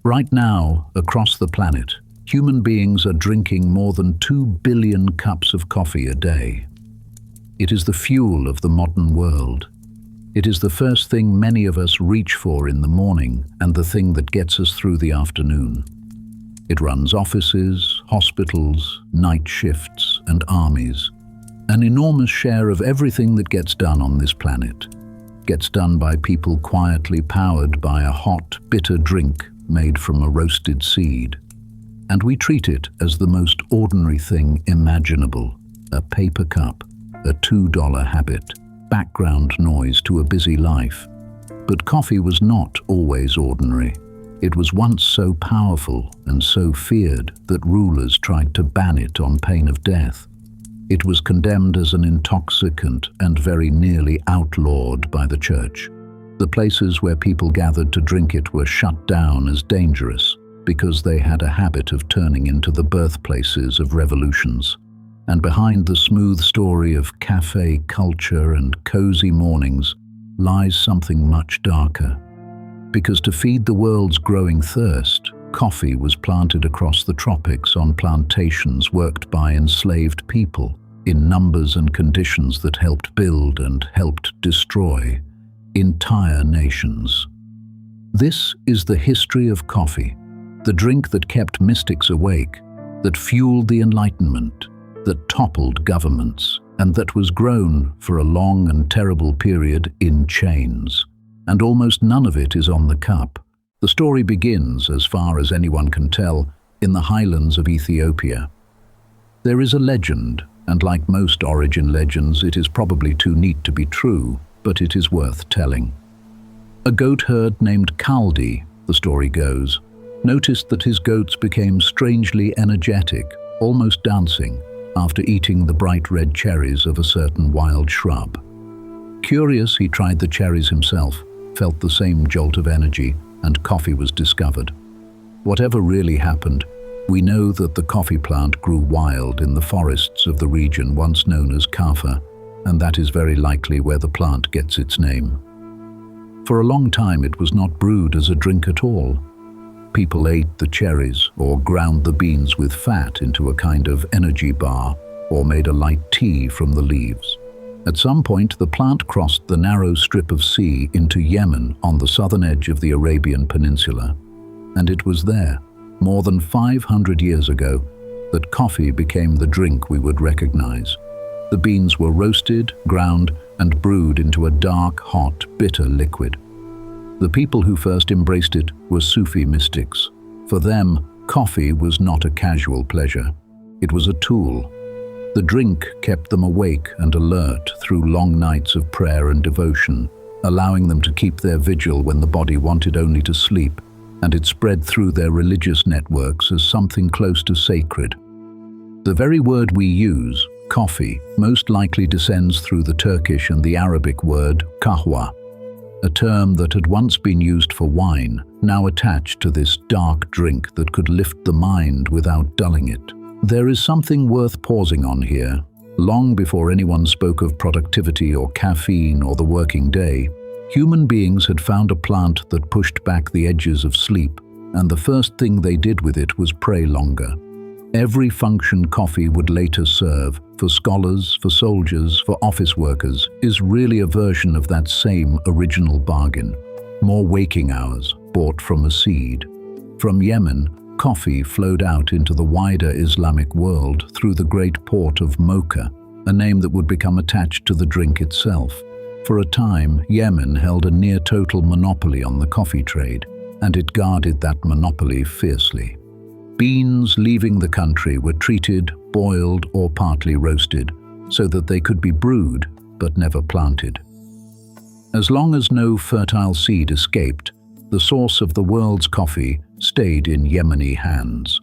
Right now, across the planet, human beings are drinking more than 2 billion cups of coffee a day. It is the fuel of the modern world. It is the first thing many of us reach for in the morning and the thing that gets us through the afternoon. It runs offices, hospitals, night shifts, and armies. An enormous share of everything that gets done on this planet gets done by people quietly powered by a hot, bitter drink made from a roasted seed. And we treat it as the most ordinary thing imaginable, a paper cup, a $2 habit, background noise to a busy life. But coffee was not always ordinary. It was once so powerful and so feared that rulers tried to ban it on pain of death. It was condemned as an intoxicant and very nearly outlawed by the church. The places where people gathered to drink it were shut down as dangerous because they had a habit of turning into the birthplaces of revolutions. And behind the smooth story of cafe culture and cozy mornings lies something much darker. Because to feed the world's growing thirst, coffee was planted across the tropics on plantations worked by enslaved people in numbers and conditions that helped build and helped destroy entire nations. This is the history of coffee, the drink that kept mystics awake, that fueled the Enlightenment, that toppled governments, and that was grown for a long and terrible period in chains. And almost none of it is on the cup. The story begins, as far as anyone can tell, in the highlands of Ethiopia. There is a legend, and like most origin legends, it is probably too neat to be true, but it is worth telling. A goat herd named Kaldi, the story goes, noticed that his goats became strangely energetic, almost dancing, after eating the bright red cherries of a certain wild shrub. Curious, he tried the cherries himself, felt the same jolt of energy, and coffee was discovered. Whatever really happened, we know that the coffee plant grew wild in the forests of the region once known as Kaffa, and that is very likely where the plant gets its name. For a long time it was not brewed as a drink at all. People ate the cherries or ground the beans with fat into a kind of energy bar or made a light tea from the leaves. At some point, the plant crossed the narrow strip of sea into Yemen on the southern edge of the Arabian Peninsula. And it was there, more than 500 years ago, that coffee became the drink we would recognize. The beans were roasted, ground, and brewed into a dark, hot, bitter liquid. The people who first embraced it were Sufi mystics. For them, coffee was not a casual pleasure. It was a tool. The drink kept them awake and alert through long nights of prayer and devotion, allowing them to keep their vigil when the body wanted only to sleep, and it spread through their religious networks as something close to sacred. The very word we use, coffee, most likely descends through the Turkish and the Arabic word kahwa, a term that had once been used for wine, now attached to this dark drink that could lift the mind without dulling it. There is something worth pausing on here. Long before anyone spoke of productivity or caffeine or the working day, human beings had found a plant that pushed back the edges of sleep, and the first thing they did with it was pray longer. Every function coffee would later serve, for scholars, for soldiers, for office workers, is really a version of that same original bargain. More waking hours, bought from a seed. From Yemen, coffee flowed out into the wider Islamic world through the great port of Mocha, a name that would become attached to the drink itself. For a time, Yemen held a near-total monopoly on the coffee trade, and it guarded that monopoly fiercely. Beans leaving the country were treated, boiled, or partly roasted, so that they could be brewed, but never planted. As long as no fertile seed escaped, the source of the world's coffee stayed in Yemeni hands.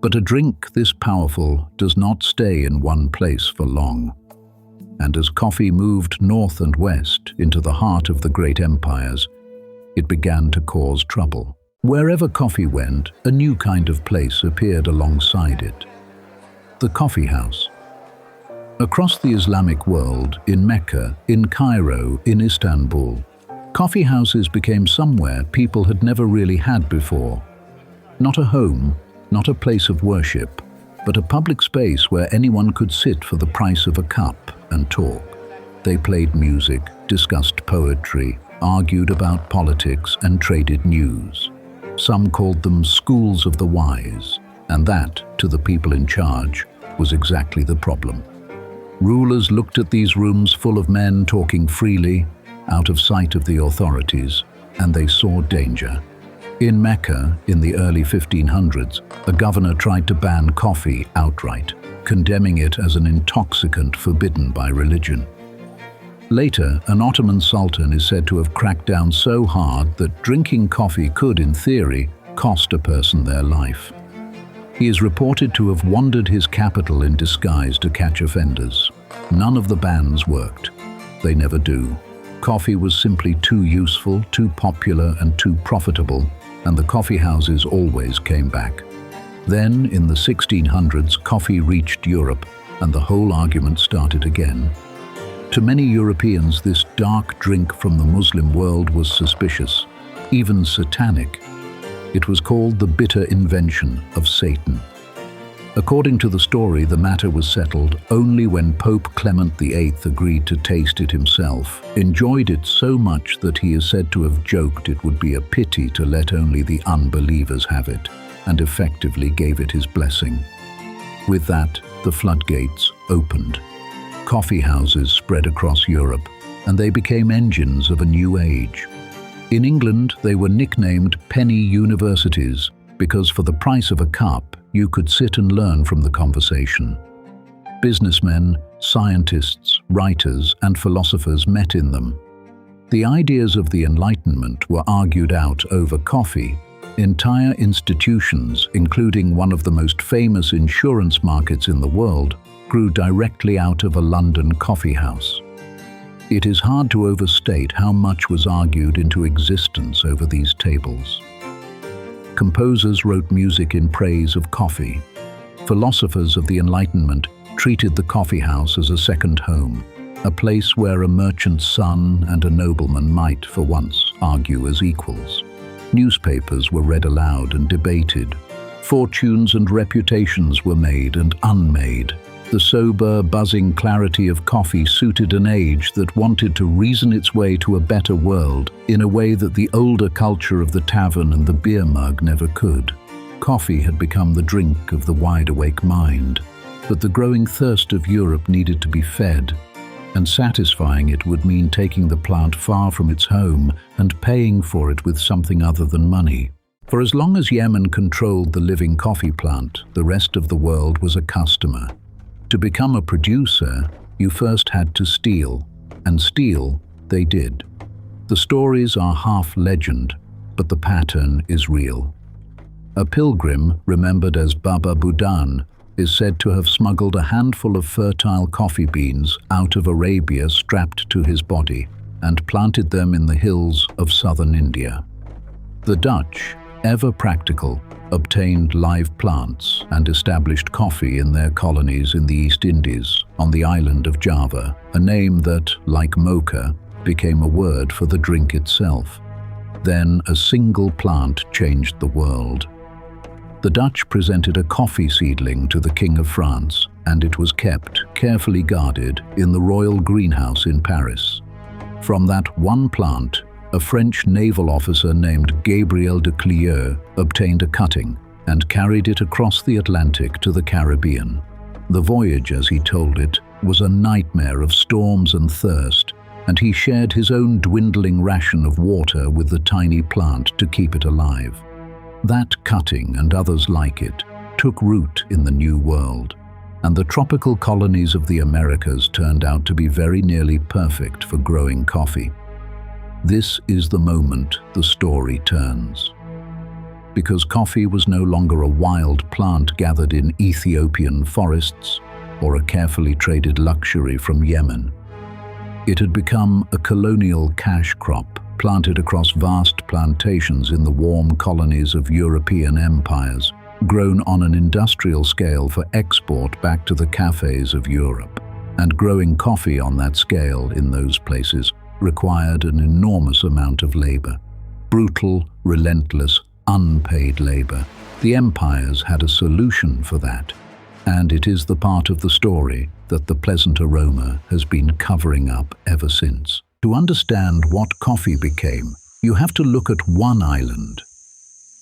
But a drink this powerful does not stay in one place for long. And as coffee moved north and west into the heart of the great empires, it began to cause trouble. Wherever coffee went, a new kind of place appeared alongside it. The coffee house. Across the Islamic world, in Mecca, in Cairo, in Istanbul, coffee houses became somewhere people had never really had before, Not a home, not a place of worship, but a public space where anyone could sit for the price of a cup and talk. They played music, discussed poetry, argued about politics, and traded news. Some called them schools of the wise, and that, to the people in charge, was exactly the problem. Rulers looked at these rooms full of men talking freely, out of sight of the authorities, and they saw danger. In Mecca, in the early 1500s, a governor tried to ban coffee outright, condemning it as an intoxicant forbidden by religion. Later, an Ottoman sultan is said to have cracked down so hard that drinking coffee could, in theory, cost a person their life. He is reported to have wandered his capital in disguise to catch offenders. None of the bans worked. They never do. Coffee was simply too useful, too popular, and too profitable, and the coffeehouses always came back. Then, in the 1600s, coffee reached Europe, and the whole argument started again. To many Europeans, this dark drink from the Muslim world was suspicious, even satanic. It was called the bitter invention of Satan. According to the story, the matter was settled only when Pope Clement VIII agreed to taste it himself, enjoyed it so much that he is said to have joked it would be a pity to let only the unbelievers have it, and effectively gave it his blessing. With that, the floodgates opened. Coffee houses spread across Europe, and they became engines of a new age. In England, they were nicknamed penny universities because for the price of a cup, you could sit and learn from the conversation. Businessmen, scientists, writers, and philosophers met in them. The ideas of the Enlightenment were argued out over coffee. Entire institutions, including one of the most famous insurance markets in the world, grew directly out of a London coffee house. It is hard to overstate how much was argued into existence over these tables. Composers wrote music in praise of coffee. Philosophers of the Enlightenment treated the coffee house as a second home, a place where a merchant's son and a nobleman might, for once, argue as equals. Newspapers were read aloud and debated. Fortunes and reputations were made and unmade. The sober, buzzing clarity of coffee suited an age that wanted to reason its way to a better world in a way that the older culture of the tavern and the beer mug never could. Coffee had become the drink of the wide-awake mind, but the growing thirst of Europe needed to be fed, and satisfying it would mean taking the plant far from its home and paying for it with something other than money. For as long as Yemen controlled the living coffee plant, the rest of the world was a customer. To become a producer, you first had to steal, and steal they did. The stories are half legend, but the pattern is real. A pilgrim, remembered as Baba Budan, is said to have smuggled a handful of fertile coffee beans out of Arabia strapped to his body and planted them in the hills of southern India. The Dutch, ever practical, obtained live plants and established coffee in their colonies in the East Indies, on the island of Java, a name that, like mocha, became a word for the drink itself. Then a single plant changed the world. The Dutch presented a coffee seedling to the King of France, and it was kept, carefully guarded, in the royal greenhouse in Paris. From that one plant, a French naval officer named Gabriel de Clieu obtained a cutting and carried it across the Atlantic to the Caribbean. The voyage, as he told it, was a nightmare of storms and thirst, and he shared his own dwindling ration of water with the tiny plant to keep it alive. That cutting and others like it took root in the New World, and the tropical colonies of the Americas turned out to be very nearly perfect for growing coffee. This is the moment the story turns. Because coffee was no longer a wild plant gathered in Ethiopian forests or a carefully traded luxury from Yemen. It had become a colonial cash crop planted across vast plantations in the warm colonies of European empires, grown on an industrial scale for export back to the cafes of Europe. And growing coffee on that scale in those places required an enormous amount of labor. Brutal, relentless, unpaid labor. The empires had a solution for that, and it is the part of the story that the pleasant aroma has been covering up ever since. To understand what coffee became, you have to look at one island.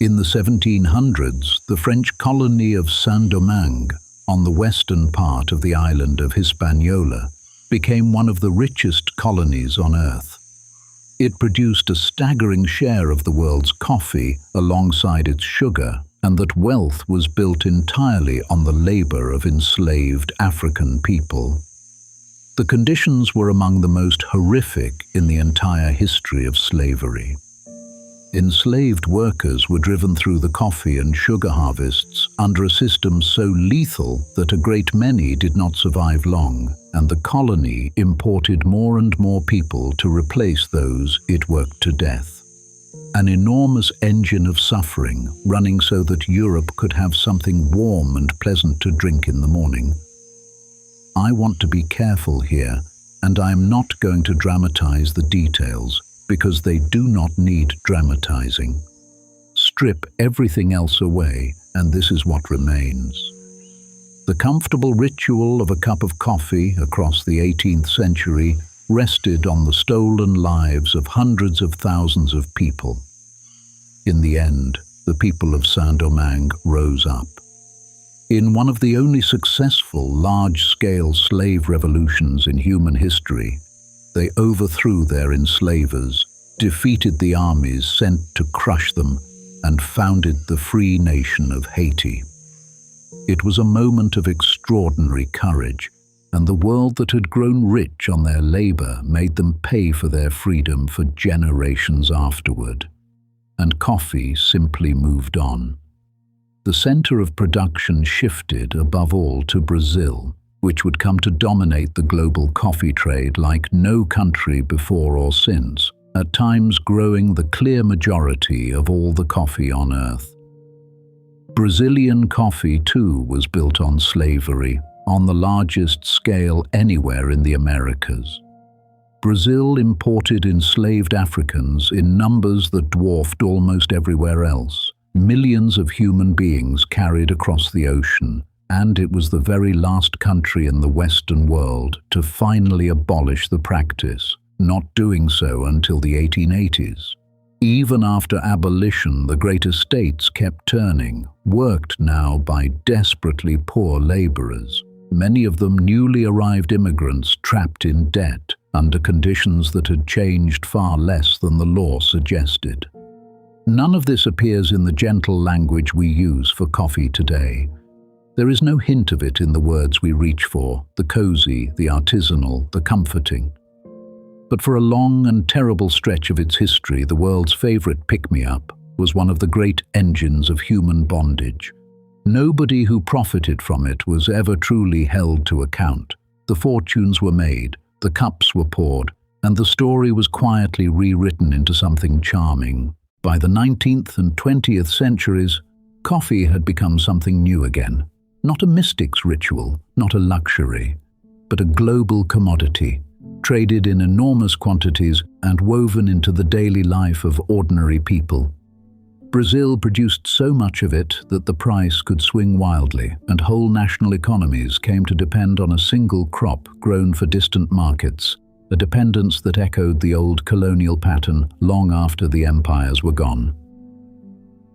In the 1700s, the French colony of Saint-Domingue, on the western part of the island of Hispaniola, became one of the richest colonies on Earth. It produced a staggering share of the world's coffee alongside its sugar, and that wealth was built entirely on the labor of enslaved African people. The conditions were among the most horrific in the entire history of slavery. Enslaved workers were driven through the coffee and sugar harvests under a system so lethal that a great many did not survive long, and the colony imported more and more people to replace those it worked to death. An enormous engine of suffering running so that Europe could have something warm and pleasant to drink in the morning. I want to be careful here, and I am not going to dramatize the details, because they do not need dramatizing. Strip everything else away, and this is what remains. The comfortable ritual of a cup of coffee across the 18th century rested on the stolen lives of hundreds of thousands of people. In the end, the people of Saint-Domingue rose up. In one of the only successful large-scale slave revolutions in human history, they overthrew their enslavers, defeated the armies sent to crush them, and founded the free nation of Haiti. It was a moment of extraordinary courage, and the world that had grown rich on their labor made them pay for their freedom for generations afterward. And coffee simply moved on. The center of production shifted above all to Brazil, which would come to dominate the global coffee trade like no country before or since, at times growing the clear majority of all the coffee on earth. Brazilian coffee, too, was built on slavery, on the largest scale anywhere in the Americas. Brazil imported enslaved Africans in numbers that dwarfed almost everywhere else. Millions of human beings carried across the ocean, and it was the very last country in the Western world to finally abolish the practice, not doing so until the 1880s. Even after abolition, the great estates kept turning, worked now by desperately poor laborers, many of them newly arrived immigrants trapped in debt under conditions that had changed far less than the law suggested. None of this appears in the gentle language we use for coffee today. There is no hint of it in the words we reach for, the cozy, the artisanal, the comforting. But for a long and terrible stretch of its history, the world's favorite pick-me-up was one of the great engines of human bondage. Nobody who profited from it was ever truly held to account. The fortunes were made, the cups were poured, and the story was quietly rewritten into something charming. By the 19th and 20th centuries, coffee had become something new again. Not a mystic's ritual, not a luxury, but a global commodity, traded in enormous quantities and woven into the daily life of ordinary people. Brazil produced so much of it that the price could swing wildly, and whole national economies came to depend on a single crop grown for distant markets, a dependence that echoed the old colonial pattern long after the empires were gone.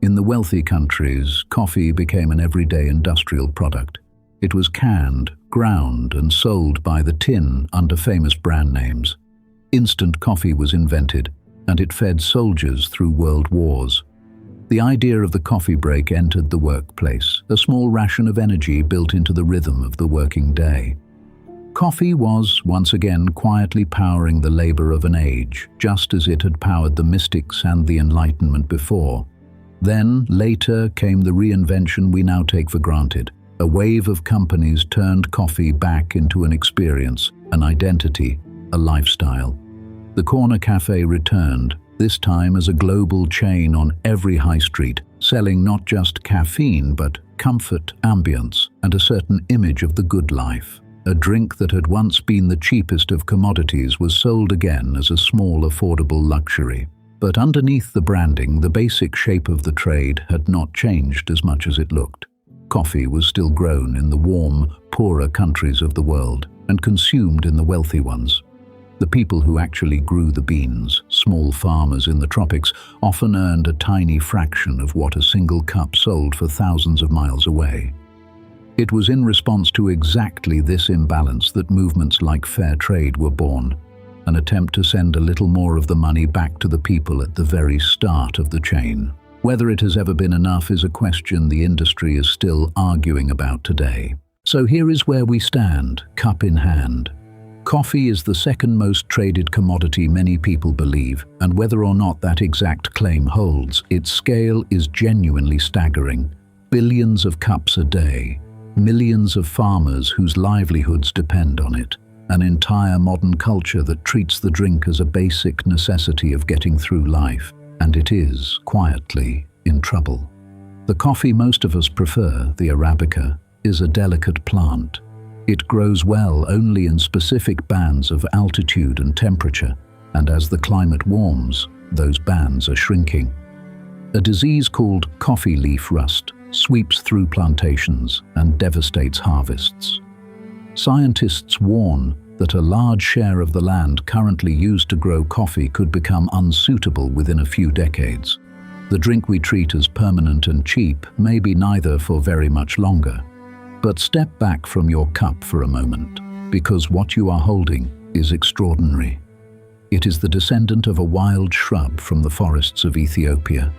In the wealthy countries, coffee became an everyday industrial product. It was canned, ground, and sold by the tin under famous brand names. Instant coffee was invented, and it fed soldiers through world wars. The idea of the coffee break entered the workplace, a small ration of energy built into the rhythm of the working day. Coffee was, once again, quietly powering the labor of an age, just as it had powered the mystics and the Enlightenment before. Then, later, came the reinvention we now take for granted. A wave of companies turned coffee back into an experience, an identity, a lifestyle. The corner cafe returned, this time as a global chain on every high street, selling not just caffeine but comfort, ambience, and a certain image of the good life. A drink that had once been the cheapest of commodities was sold again as a small, affordable luxury. But underneath the branding, the basic shape of the trade had not changed as much as it looked. Coffee was still grown in the warm, poorer countries of the world and consumed in the wealthy ones. The people who actually grew the beans, small farmers in the tropics, often earned a tiny fraction of what a single cup sold for thousands of miles away. It was in response to exactly this imbalance that movements like fair trade were born, an attempt to send a little more of the money back to the people at the very start of the chain. Whether it has ever been enough is a question the industry is still arguing about today. So here is where we stand, cup in hand. Coffee is the second most traded commodity many people believe, and whether or not that exact claim holds, its scale is genuinely staggering. Billions of cups a day, millions of farmers whose livelihoods depend on it, an entire modern culture that treats the drink as a basic necessity of getting through life, and it is, quietly, in trouble. The coffee most of us prefer, the Arabica, is a delicate plant. It grows well only in specific bands of altitude and temperature, and as the climate warms, those bands are shrinking. A disease called coffee leaf rust sweeps through plantations and devastates harvests. Scientists warn that a large share of the land currently used to grow coffee could become unsuitable within a few decades. The drink we treat as permanent and cheap may be neither for very much longer. But step back from your cup for a moment, because what you are holding is extraordinary. It is the descendant of a wild shrub from the forests of Ethiopia.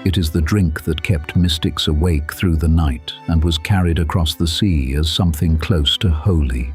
It is the drink that kept mystics awake through the night and was carried across the sea as something close to holy.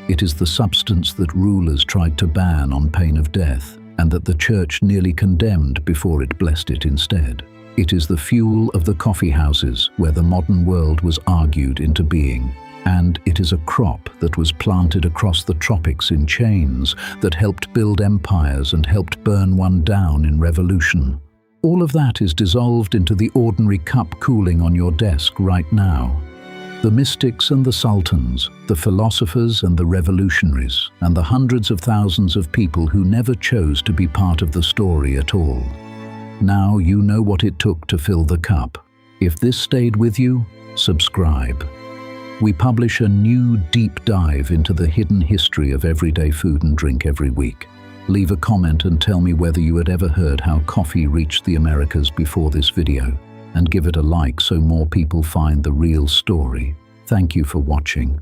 It is the substance that rulers tried to ban on pain of death, and that the church nearly condemned before it blessed it instead. It is the fuel of the coffeehouses where the modern world was argued into being. And it is a crop that was planted across the tropics in chains, that helped build empires and helped burn one down in revolution. All of that is dissolved into the ordinary cup cooling on your desk right now. The mystics and the sultans, the philosophers and the revolutionaries, and the hundreds of thousands of people who never chose to be part of the story at all. Now you know what it took to fill the cup. If this stayed with you, subscribe. We publish a new deep dive into the hidden history of everyday food and drink every week. Leave a comment and tell me whether you had ever heard how coffee reached the Americas before this video, and give it a like so more people find the real story. Thank you for watching.